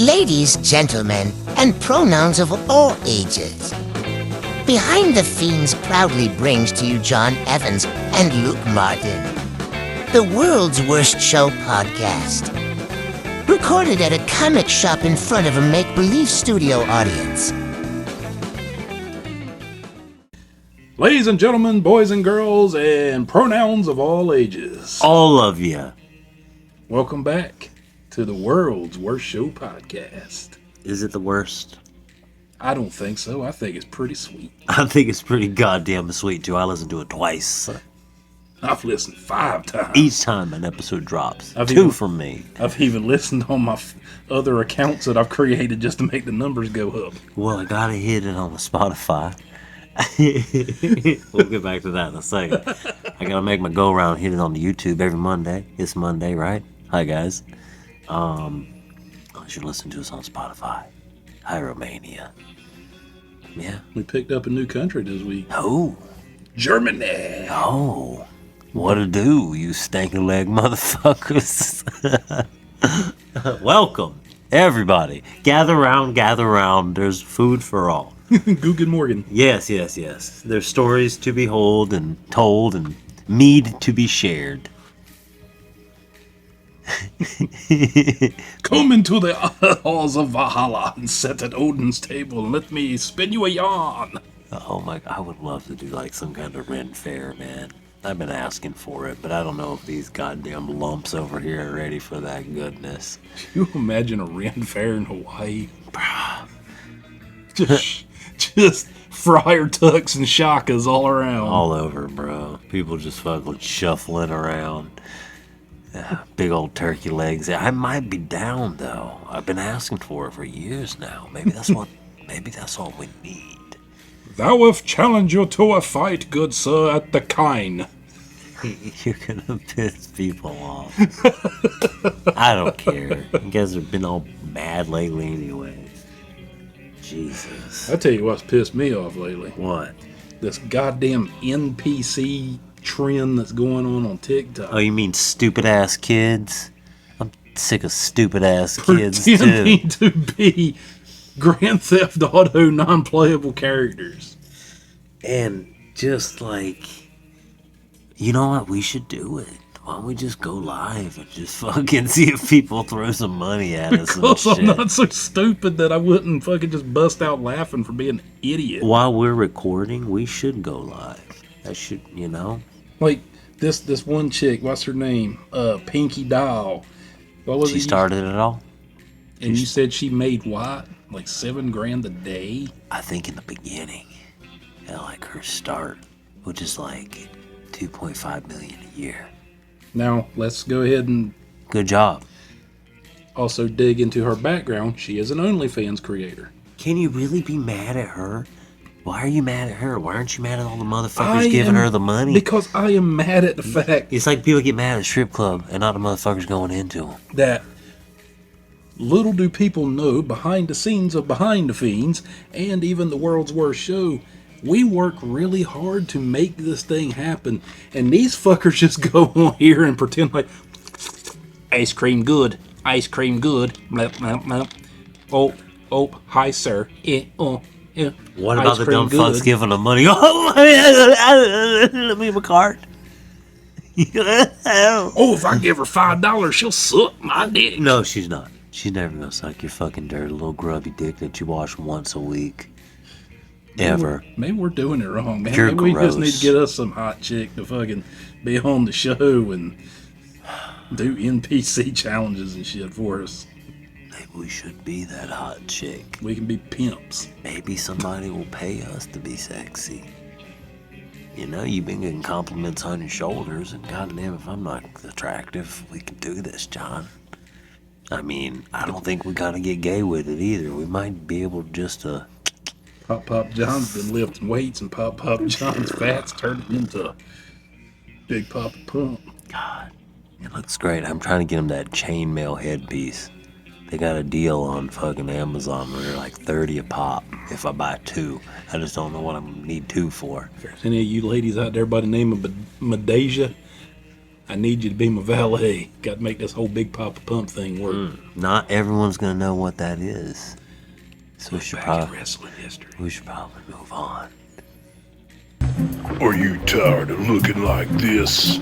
Ladies, gentlemen, and pronouns of all ages. Behind the Fiends proudly brings to you John Evans and Luke Martin, the world's worst show podcast. Recorded at a comic shop in front of a make-believe studio audience. Ladies and gentlemen, boys and girls, and pronouns of all ages. All of you. Welcome back to the world's worst show podcast. Is it the worst? I don't think so. I think it's pretty sweet. I think it's pretty goddamn sweet, too. I listened to it twice. I've listened 5 times. Each time an episode drops. Two even, from me. I've even listened on my other accounts that I've created just to make the numbers go up. Well, I gotta hit it on the Spotify. We'll get back to that in a second. I gotta make my go around, hit it on the YouTube every Monday. It's Monday, right? Hi, guys. You should listen to us on Spotify. Hi, Romania. Yeah. We picked up a new country this week. Oh. Germany. Oh. What to do, you stanky leg motherfuckers. Welcome, everybody. Gather round. There's food for all. Guten Morgen. Yes. There's stories to be told and mead to be shared. Come into the halls of Valhalla and sit at Odin's table and let me spin you a yarn. Oh my, I would love to do like some kind of Ren fair, man. I've been asking for it, but I don't know if these goddamn lumps over here are ready for that goodness. Can you imagine a Ren fair in Hawaii? Just friar tucks and shakas all around. All over, bro. People just fucking shuffling around. Big old turkey legs. I might be down though. I've been asking for it for years now. Maybe that's all we need. Thou have challenged you to a fight, good sir, at the Kine. You're gonna piss people off. I don't care. You guys have been all mad lately anyway. Jesus. I tell you what's pissed me off lately. What? This goddamn NPC trend that's going on TikTok. Oh, you mean stupid ass kids? I'm sick of stupid ass kids pretending too. to be Grand Theft Auto non-playable characters. And just like, you know what? We should do it. Why don't we just go live and just fucking see if people throw some money at us? Because I'm not so stupid that I wouldn't fucking just bust out laughing for being an idiot. While we're recording, we should go live. That should, you know? Like, this one chick, what's her name? Pinky Doll. What was it? She started it all? And you said she made what? Like $7,000 a day? I think in the beginning, at like her start, which is like $2.5 million a year. Now, let's go ahead and... Good job. Also dig into her background. She is an OnlyFans creator. Can you really be mad at her? Why are you mad at her? Why aren't you mad at all the motherfuckers giving her the money? Because I am mad at the fact... It's like people get mad at a strip club and not the motherfuckers going into them. That little do people know, behind the scenes of Behind the Fiends, and even the world's worst show, we work really hard to make this thing happen. And these fuckers just go on here and pretend like, ice cream good, blah, blah, blah. Oh, hi sir. What about the dumb fucks giving them money? Oh, let me have a card. Oh, if I give her $5, she'll suck my dick. No, she's not. She's never gonna suck your fucking dirty little grubby dick that you wash once a week. Ever. Maybe we're doing it wrong, man. You're Maybe we gross. just need to get us some hot chick to fucking be on the show and do NPC challenges and shit for us. Maybe we should be that hot chick. We can be pimps. Maybe somebody will pay us to be sexy. You know, you've been getting compliments on your shoulders, and goddamn, if I'm not attractive, we can do this, John. I mean, I don't think we gotta get gay with it either. We might be able just to... Pop John's been lifting weights, and Pop John's fat's turned into Big Papa Pump. God, it looks great. I'm trying to get him that chainmail headpiece. They got a deal on fucking Amazon where they're like $30 a pop if I buy 2. I just don't know what I'm gonna need 2 for. If there's any of you ladies out there by the name of Medeja, I need you to be my valet. Got to make this whole Big Papa Pump thing work. Not everyone's gonna know what that is. So we should Back in wrestling history. probably move on. Are you tired of looking like this?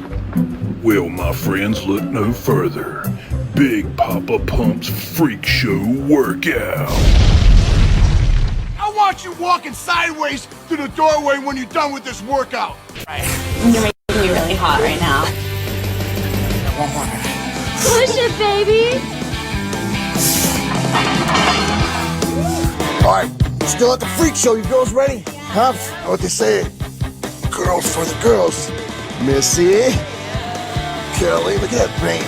Well, my friends, look no further. Big Papa Pump's Freak Show Workout. I want you walking sideways to the doorway when you're done with this workout. You're making me really hot right now. One more. Push it, baby. All right, still at the Freak Show. You girls ready? Huh? What they say? Girls for the girls. Missy. Kelly, look at that brain.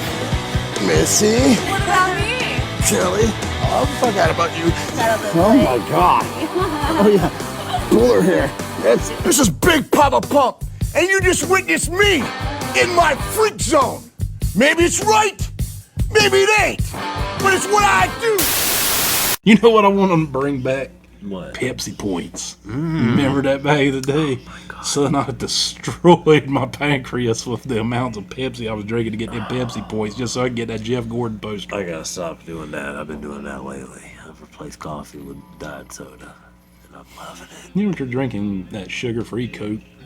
Missy. What about me? Kelly. Oh, I forgot about you. Oh my God. Oh yeah. Pull her hair. This is Big Papa Pump, and you just witnessed me in my freak zone. Maybe it's right, maybe it ain't, but it's what I do. You know what I want them to bring back? What? Pepsi points. Remember that back in the day? Son, I destroyed my pancreas with the amounts of Pepsi I was drinking to get them Pepsi points just so I could get that Jeff Gordon poster. I gotta stop doing that. I've been doing that lately. I've replaced coffee with diet soda, and I'm loving it. You know, you're drinking that sugar-free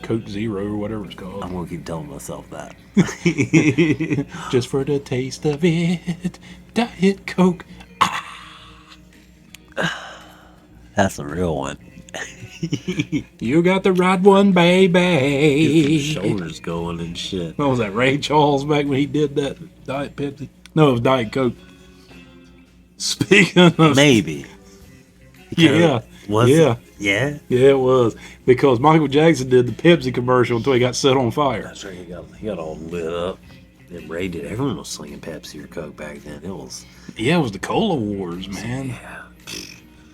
Coke Zero or whatever it's called. I'm gonna keep telling myself that. Just for the taste of it, Diet Coke. That's a real one. You got the right one, Get the baby. shoulders going and shit. What was that, Ray Charles back when he did that Diet Pepsi? No, it was Diet Coke. Speaking of... Maybe. Yeah. Was Yeah. it? Yeah? Yeah, it was. Because Michael Jackson did the Pepsi commercial until he got set on fire. That's right. He got all lit up. And Ray did. Everyone was slinging Pepsi or Coke back then. It was... Yeah, it was the Cola Wars, man. Yeah.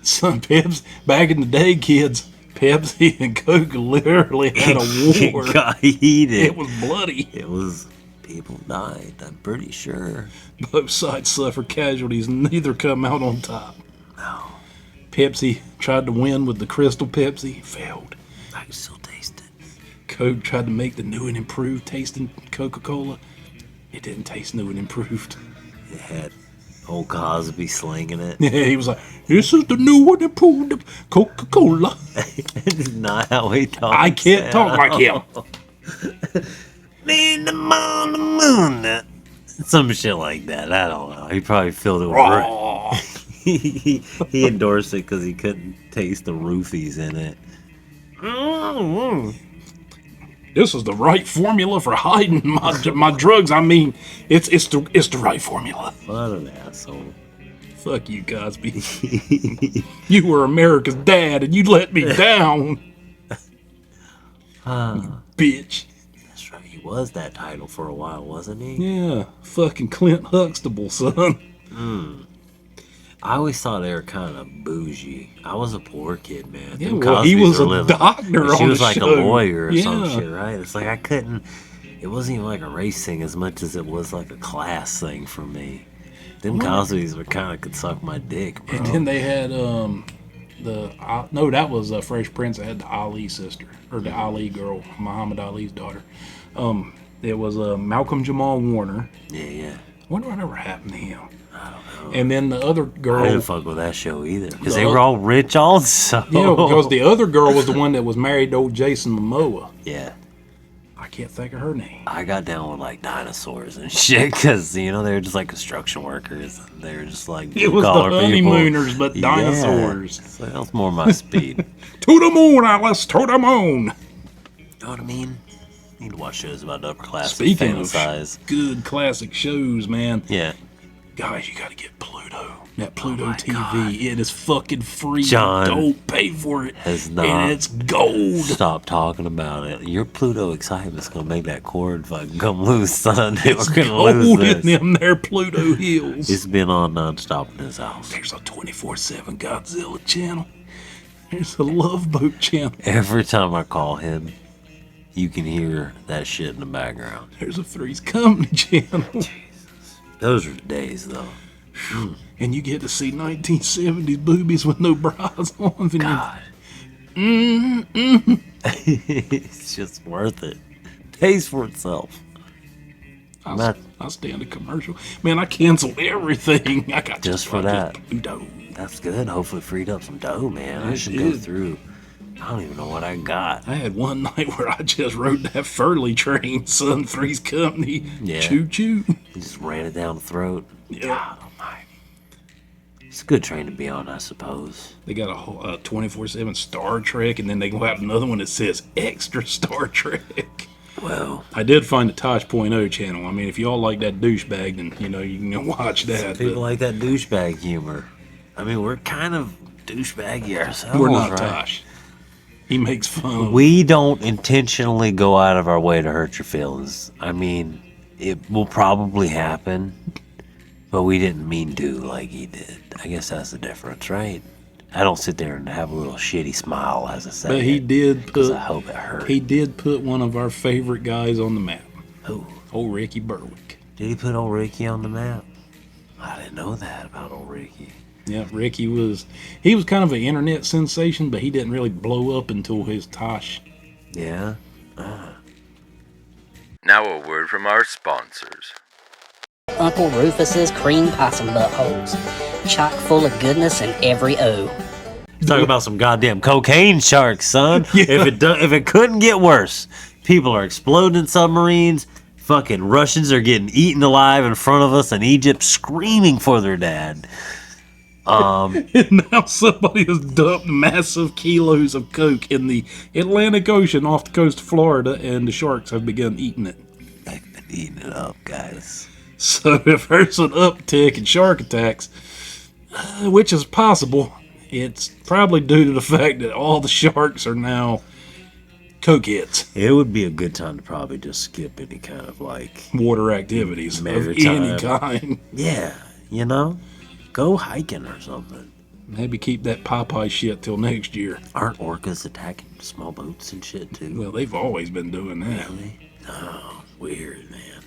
Some Pepsi... Back in the day, kids, Pepsi and Coke literally had a war. It got heated. It was bloody. It was... People died, I'm pretty sure. Both sides suffered casualties, and neither come out on top. No. Pepsi tried to win with the Crystal Pepsi, failed. I can still taste it. Coke tried to make the new and improved tasting Coca-Cola. It didn't taste new and improved. It had old Cosby slinging it. Yeah, he was like, "This is the new and improved Coca-Cola." It's not how he talks. I can't talk like him. Need the moon. Some shit like that. I don't know. He probably filled it with he endorsed it because he couldn't taste the roofies in it. This is the right formula for hiding my drugs. I mean, it's the right formula. What an asshole. Fuck you, Cosby. You were America's dad, and you let me down. You bitch. That's right. He was that title for a while, wasn't he? Yeah, fucking Clint Huxtable, son. I always thought they were kind of bougie. I was a poor kid, man. Yeah, Them well, he Cosbys was were a living. doctor She on was the like show. a lawyer or some Yeah. shit, right? It's like I couldn't. It wasn't even like a race thing as much as it was like a class thing for me. Them Cosbys were kind of could suck my dick, bro. And then they had that was Fresh Prince. That had the Ali sister or the Ali girl, Muhammad Ali's daughter. It was Malcolm Jamal Warner. Yeah. I wonder whatever happened to him. I don't know. And then the other I girl. didn't fuck with that show either because they were all rich also. Yeah, because the other girl was the one that was married to old Jason Momoa. Yeah. I can't think of her name. I got down with like dinosaurs and shit because they were just like construction workers. They were just like It was the blue-collar people. honeymooners, but dinosaurs. Yeah. So that was more my speed. To the moon, Alice, to the moon. You know what I mean? Need to watch shows about upper class Speaking and of fantasize. good classic shows, man. Yeah. Guys, you gotta get Pluto. That Pluto my TV. God. It is fucking free. John Don't pay for it. has not And it's gold. Stop talking about it. Your Pluto excitement's gonna make that cord fucking come loose, son. It's We're gonna gold lose in this. them there Pluto hills. It's been on nonstop in his house. There's a 24/7 Godzilla channel. There's a Love Boat channel. Every time I call him, you can hear that shit in the background. There's a Three's Company channel. Those are the days, though. And you get to see 1970s boobies with no bras on. God. It's just worth it. Pays for itself. I'll stand a commercial. Man, I canceled everything. I got Just for that. dough. That's good. Hopefully freed up some dough, man. I should go through. I don't even know what I got. I had one night where I just rode that Furley train, Sun Three's company. Yeah. Choo choo. You just ran it down the throat. Yeah. God almighty. It's a good train to be on, I suppose. They got a whole 24/7 Star Trek, and then they go out another one that says Extra Star Trek. Well, I did find the Tosh.0 channel. I mean, if y'all like that douchebag, then, you can go watch that. people like that douchebag humor. I mean, we're kind of douchebaggy ourselves, We're not right? Tosh. He makes fun of We don't intentionally go out of our way to hurt your feelings. I mean, it will probably happen, but we didn't mean to like he did. I guess that's the difference, right? I don't sit there and have a little shitty smile as I say But he did because put I hope it hurt. he did put one of our favorite guys on the map. Who? Old Ricky Berwick. Did he put old Ricky on the map? I didn't know that about old Ricky. Yeah, Ricky was kind of an internet sensation, but he didn't really blow up until his Tosh. Yeah? Now a word from our sponsors. Uncle Rufus's cream possum buttholes, chock full of goodness in every O. Talk about some goddamn cocaine sharks, son. Yeah. If it couldn't get worse, people are exploding submarines. Fucking Russians are getting eaten alive in front of us in Egypt, screaming for their dad. And now somebody has dumped massive kilos of coke in the Atlantic Ocean off the coast of Florida, and the sharks have begun eating it. They've been eating it up, guys. So if there's an uptick in shark attacks, which is possible, it's probably due to the fact that all the sharks are now cokeheads. It would be a good time to probably just skip any kind of like Water activities of Maritime. any kind. yeah, you know, go hiking or something. Maybe keep that Popeye shit till next year. Aren't orcas attacking small boats and shit too? Well, they've always been doing that. Oh, weird, man.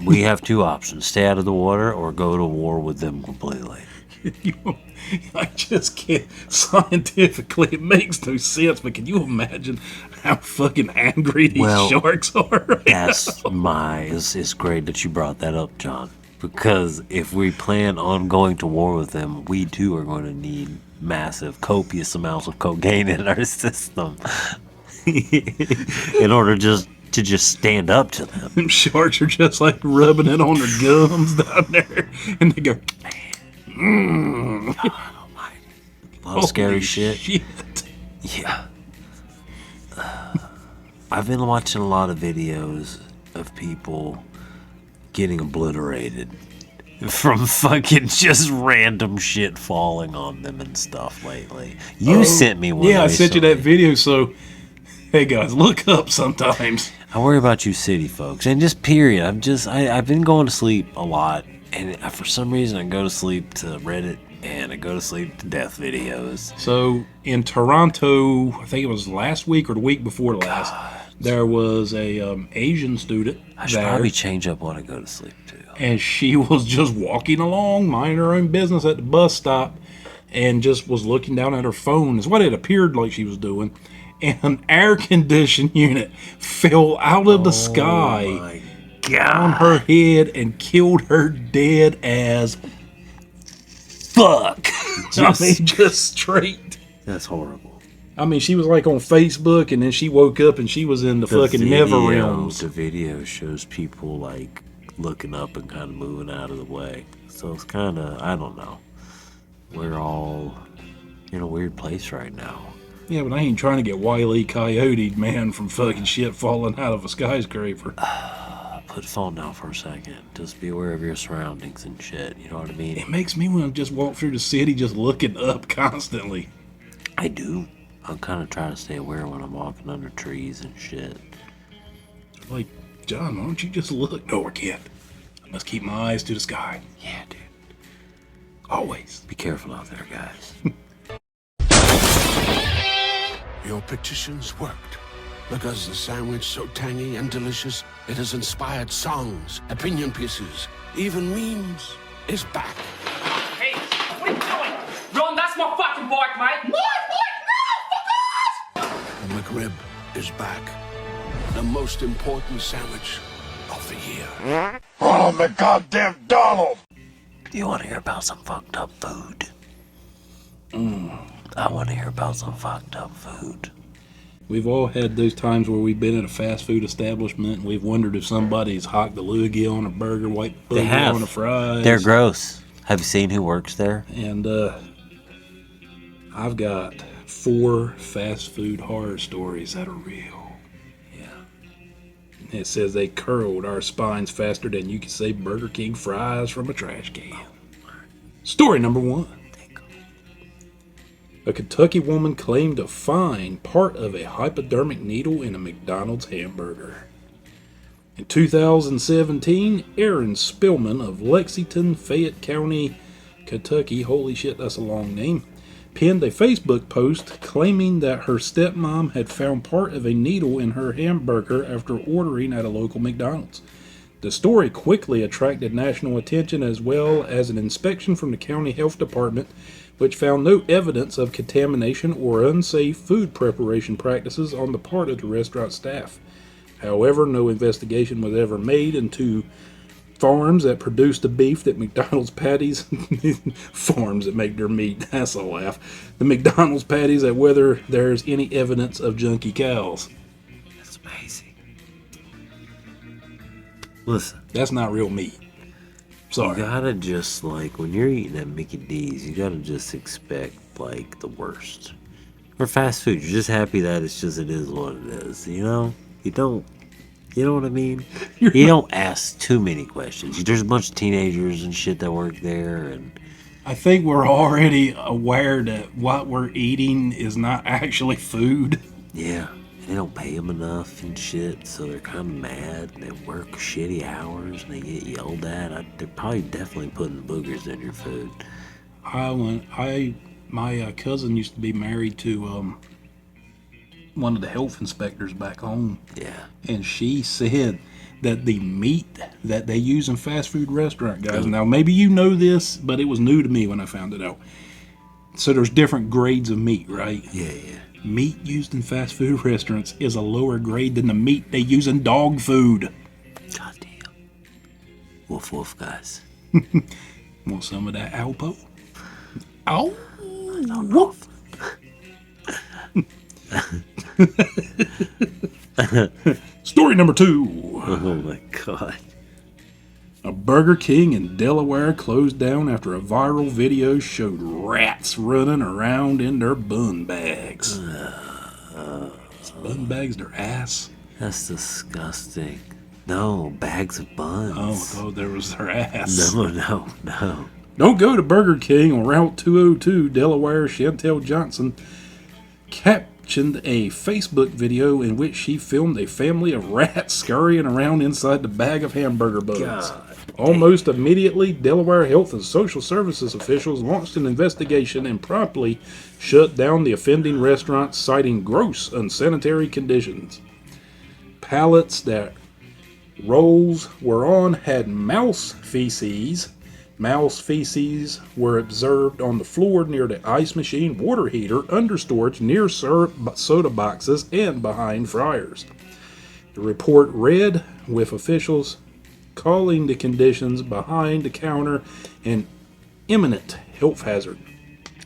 We have two options: stay out of the water or go to war with them completely. I just can't. Scientifically, it makes no sense, but can you imagine how fucking angry these sharks are? It's great that you brought that up, John, because if we plan on going to war with them, we too are going to need massive, copious amounts of cocaine in our system in order to just stand up to them. Them sharks are just like rubbing it on their gums down there, and they go, God almighty. A lot of scary shit. Yeah. I've been watching a lot of videos of people getting obliterated from fucking just random shit falling on them and stuff lately. You sent me one. Yeah, I sent you that recently. video, so hey guys, look up sometimes. I worry about you city folks, and just period. I've been going to sleep a lot, and for some reason I go to sleep to Reddit and I go to sleep to death videos. So in Toronto, I think it was last week or the week before last, there was a Asian student I should there, probably change up what I go to sleep to. and she was just walking along, minding her own business at the bus stop, and just was looking down at her phone, is what it appeared like she was doing. And an air conditioning unit fell out of the sky My on her head and killed her dead as fuck. Just straight. That's horrible. I mean, she was like on Facebook, and then she woke up and she was in the fucking Never Realms. The video shows people like looking up and kind of moving out of the way. So it's kind of, I don't know. We're all in a weird place right now. Yeah, but I ain't trying to get Wile E. Coyote, man, from fucking shit falling out of a skyscraper. Put the phone down for a second. Just be aware of your surroundings and shit. You know what I mean? It makes me want to just walk through the city just looking up constantly. I do. I'm kind of trying to stay aware when I'm walking under trees and shit. Like, John, why don't you just look? No, I can't. I must keep my eyes to the sky. Yeah, dude. Always. Be careful out there, guys. Your petitions worked. Because the sandwich so tangy and delicious, it has inspired songs, opinion pieces, even memes. Is back. Hey, what are you doing? Ron, that's my fucking bike, mate. The McRib is back. The most important sandwich of here. Ronald McGoddamn Donald! You want to hear about some fucked up food? I want to hear about some fucked up food. We've all had those times where we've been at a fast food establishment and we've wondered if somebody's hocked a loogie on a burger, white They booger have. on a fries. They're gross. Have you seen who works there? And I've got 4 fast food horror stories that are real. Yeah. It says they curled our spines faster than you can say Burger King fries from a trash can. Story number 1. A Kentucky woman claimed to find part of a hypodermic needle in a McDonald's hamburger. In 2017, Aaron Spillman of Lexington, Fayette County, Kentucky, holy shit, that's a long name, penned a Facebook post claiming that her stepmom had found part of a needle in her hamburger after ordering at a local McDonald's. The story quickly attracted national attention as well as an inspection from the county health department, which found no evidence of contamination or unsafe food preparation practices on the part of the restaurant staff. However, no investigation was ever made into farms that produce the beef that McDonald's patties, farms that make their meat, that's a laugh, the McDonald's patties, at whether there's any evidence of junky cows. That's amazing. Listen. That's not real meat. Sorry. You gotta just, like, when you're eating at Mickey D's, you gotta just expect, like, the worst. For fast food, you're just happy that it is what it is, you know? You know what I mean? You don't ask too many questions. There's a bunch of teenagers and shit that work there, and I think we're already aware that what we're eating is not actually food. yeah, they don't pay them enough and shit, so they're kind of mad, and they work shitty hours, and they get yelled at. They're probably definitely putting boogers in your food. My cousin used to be married to one of the health inspectors back home. Yeah. And she said that the meat that they use in fast food restaurant, guys, now maybe you know this, but it was new to me when I found it out. So there's different grades of meat, right? Yeah. Meat used in fast food restaurants is a lower grade than the meat they use in dog food. Goddamn. Woof woof, guys. Want some of that Alpo? Ow! Woof. Story number 2. Oh my god. A Burger King in Delaware closed down after a viral video showed rats running around in their bun bags. Bun bags, their ass? That's disgusting. No, bags of buns. Oh, I thought there was their ass. No. Don't go to Burger King on Route 202, Delaware. Chantel Johnson captioned a Facebook video in which she filmed a family of rats scurrying around inside the bag of hamburger buns. Almost immediately, Delaware Health and Social Services officials launched an investigation and promptly shut down the offending restaurant, citing gross unsanitary conditions. Pallets that rolls were on had mouse feces. Mouse feces were observed on the floor near the ice machine, water heater, under storage, near soda boxes, and behind fryers. The report read, with officials calling the conditions behind the counter an imminent health hazard.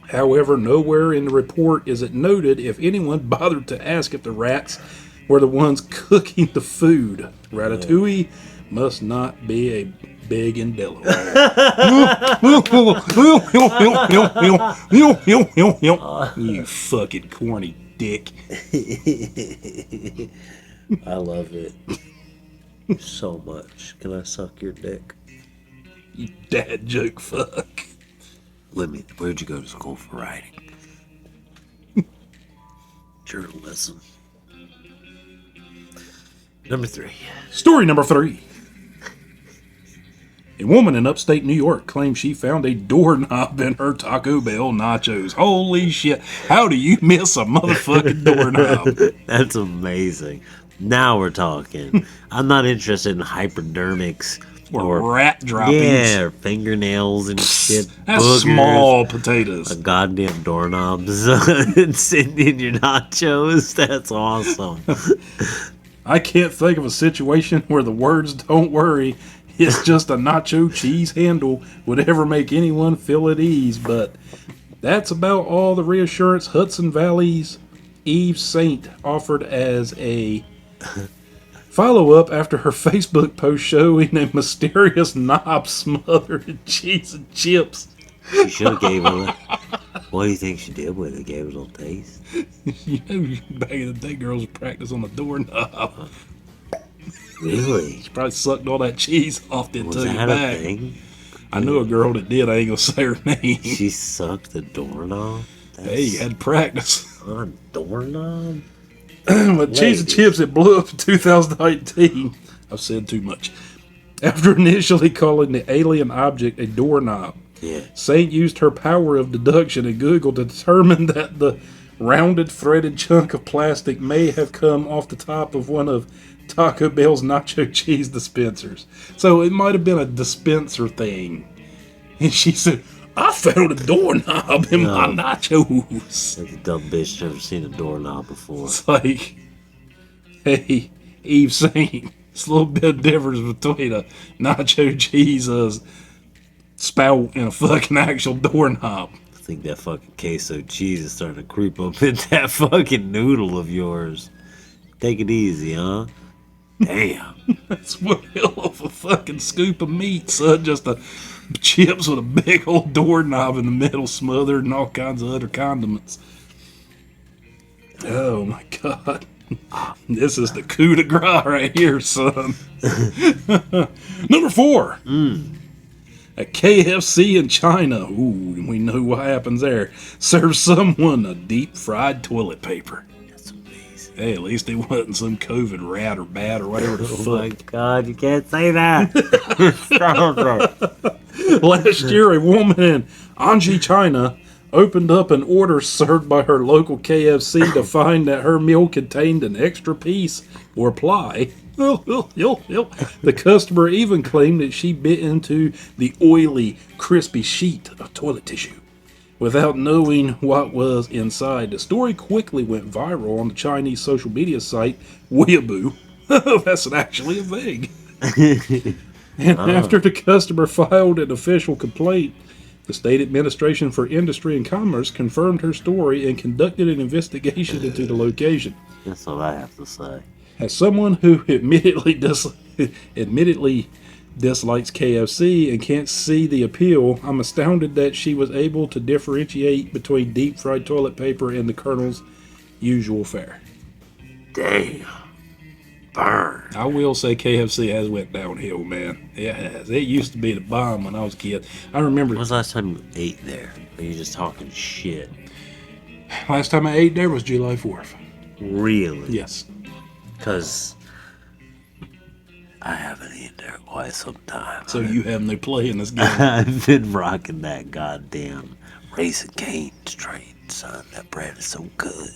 However, nowhere in the report is it noted if anyone bothered to ask if the rats were the ones cooking the food. Ratatouille must not be a big in Delaware. You fucking corny dick. I love it so much. Can I suck your dick? You dad joke fuck. Where'd you go to school for writing? Journalism. Number 3. Story number 3. A woman in upstate New York claims she found a doorknob in her Taco Bell nachos. Holy shit. How do you miss a motherfucking doorknob? That's amazing. Now we're talking. I'm not interested in hypodermics or rat droppings. Yeah, or fingernails and shit. That's boogers, small potatoes. A goddamn doorknob sitting in your nachos. That's awesome. I can't think of a situation where the words "don't worry, it's just a nacho cheese handle" would ever make anyone feel at ease, but that's about all the reassurance Hudson Valley's Eve Saint offered as a follow-up after her Facebook post showing a mysterious knob smothered in cheese and chips. She should have gave her. What do you think she did with it? Gave it a little taste? You know, back in the day, girls would practice on the doorknob. Really? She probably sucked all that cheese off, then Was took it that back. a thing? I knew a girl that did. I ain't gonna say her name. She sucked the doorknob? Hey, you had practice. On doorknob? With cheese and chips, it blew up in 2019. I've said too much. After initially calling the alien object a doorknob, Yeah. Saint used her power of deduction and Google to determine that the rounded, threaded chunk of plastic may have come off the top of one of Taco Bell's nacho cheese dispensers. So it might have been a dispenser thing. And she said, I found a doorknob in my nachos. Like a dumb bitch never seen a doorknob before. It's like, hey, Eve Saint, it's a little bit of difference between a nacho cheese spout and a fucking actual doorknob. I think that fucking queso cheese is starting to creep up in that fucking noodle of yours. Take it easy, huh? Damn. That's one hell of a fucking scoop of meat, son. Just a chips with a big old doorknob in the middle, smothered and all kinds of other condiments. Oh my god. This is the coup de grace right here, son. Number 4. A KFC in China. Ooh, we know what happens there. Serves someone a deep fried toilet paper. That's amazing. Hey, at least it wasn't some COVID rat or bat or whatever the Oh fuck. my god, you can't say that. Stop it. Last year, a woman in Anji, China, opened up an order served by her local KFC to find that her meal contained an extra piece or ply. The customer even claimed that she bit into the oily, crispy sheet of toilet tissue without knowing what was inside. The story quickly went viral on the Chinese social media site Weibo. That's actually a thing. And after the customer filed an official complaint, the State Administration for Industry and Commerce confirmed her story and conducted an investigation into the location. That's all I have to say. As someone who admittedly dislikes KFC and can't see the appeal, I'm astounded that she was able to differentiate between deep fried toilet paper and the Colonel's usual fare. Damn. Burn. I will say KFC has went downhill, man. It has. It used to be the bomb when I was a kid. I remember. When was the last time you ate there? Are you just talking shit? Last time I ate there was July 4th. Really? Yes. Because I haven't eaten there quite some time. So you have no play in this game. I've been rocking that goddamn Raisin Cane's train, son. That bread is so good.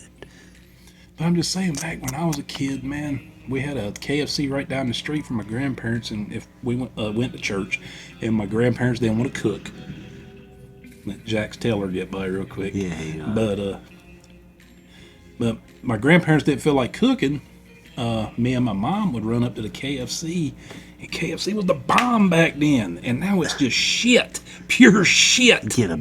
But I'm just saying, back when I was a kid, man, we had a KFC right down the street from my grandparents, and if we went to church, and my grandparents didn't want to cook, let Jack's Taylor get by real quick. Yeah. But my grandparents didn't feel like cooking. Me and my mom would run up to the KFC, and KFC was the bomb back then, and now it's just shit, pure shit. Get a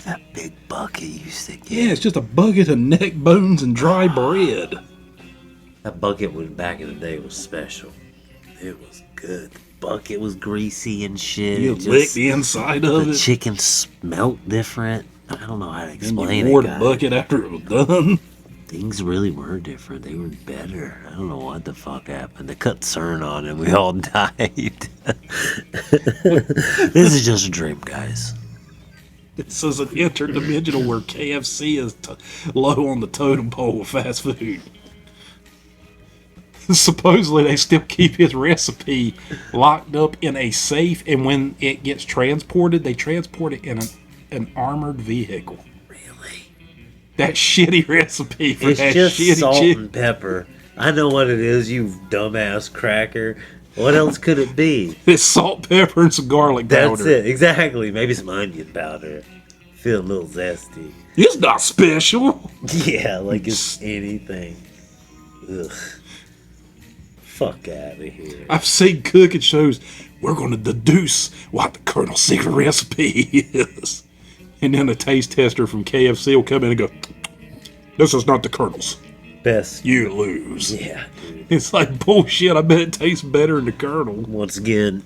that big bucket you used to get. Yeah, it's just a bucket of neck bones and dry bread. That bucket back in the day was special. It was good. The bucket was greasy and shit. You lick the inside of it. The chicken smelled different. I don't know how to explain it. And you wore the bucket after it was done. Things really were different. They were better. I don't know what the fuck happened. They cut CERN on and we all died. This is just a dream, guys. This is an interdimensional where KFC is low on the totem pole of fast food. Supposedly they still keep his recipe locked up in a safe, and when it gets transported, they transport it in an armored vehicle. Really? That shitty recipe for it's that just shitty salt chicken. and pepper. I know what it is, you dumbass cracker. What else could it be? It's salt, pepper, and some garlic powder. That's it, exactly. Maybe some onion powder. Feel a little zesty. It's not special. Yeah, like it's anything. Ugh. Fuck out of here. I've seen cooking shows. We're going to deduce what the Colonel's secret recipe is. And then a taste tester from KFC will come in and go, this is not the Colonel's. Best. You lose. Yeah, dude. It's like bullshit. I bet it tastes better than the Colonel. Once again,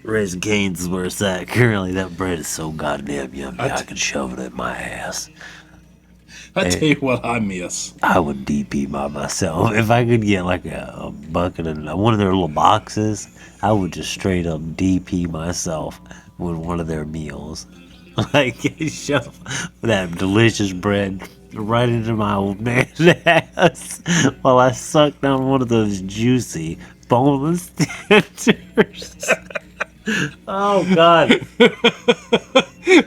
Raising Cane's is where it's at. Currently, that bread is so goddamn yummy, I could shove it in my ass. I tell you what I miss. I would DP by myself. If I could get like a bucket and one of their little boxes, I would just straight up DP myself with one of their meals. Like, shove that delicious bread right into my old man's ass while I suck down one of those juicy, boneless tenders. Oh, God.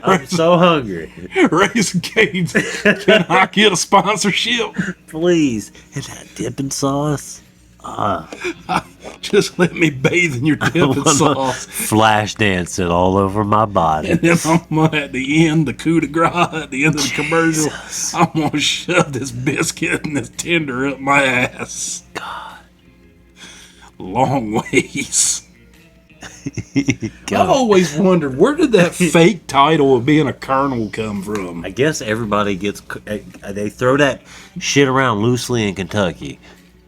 I'm so hungry. Raising Cane's, can I get a sponsorship? Please. And that dipping sauce. Just let me bathe in your dipping sauce. Flash dancing all over my body. And then at the end, the coup de grace, at the end of the commercial, I'm going to shove this biscuit and this tender up my ass. God. Long ways. I've always wondered, where did that fake title of being a colonel come from? I guess everybody gets, they throw that shit around loosely in Kentucky.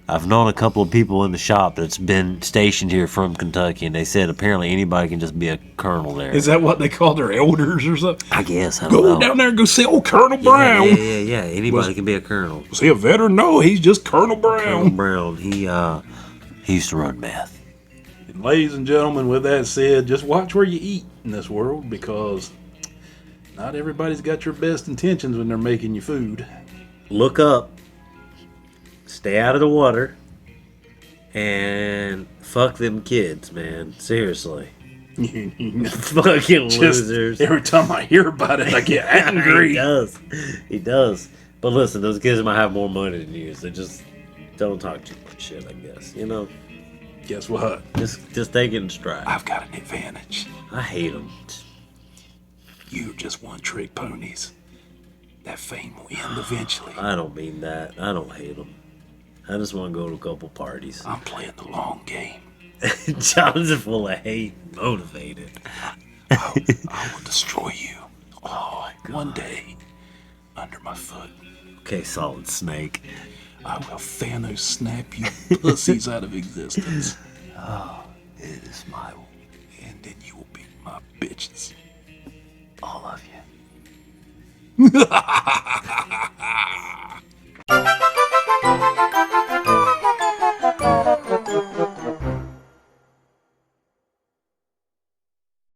I've known a couple of people in the shop that's been stationed here from Kentucky, and they said apparently anybody can just be a colonel there. Is that what they call their elders or something? I guess. I don't know. Go down there and go see old Colonel Brown. Yeah. Anybody can be a colonel. Was he a veteran? No, he's just Colonel Brown. Colonel Brown. He used to run meth. And ladies and gentlemen, with that said, just watch where you eat in this world, because not everybody's got your best intentions when they're making you food. Look up. Stay out of the water. And fuck them kids, man. Seriously. Fucking losers. Every time I hear about it, I get angry. He does. But listen, those kids might have more money than you, so just don't talk too much shit, I guess. You know? Guess what? Just take it in stride. I've got an advantage. I hate them. You're just one-trick ponies. That fame will end eventually. I don't mean that. I don't hate them. I just want to go to a couple parties. I'm playing the long game. John's full of hate, motivated. I will destroy you. Oh, one day, under my foot. Okay, Solid Snake. I will Thanos snap you pussies out of existence. Oh, it is my... And then you will be my bitches. All of you.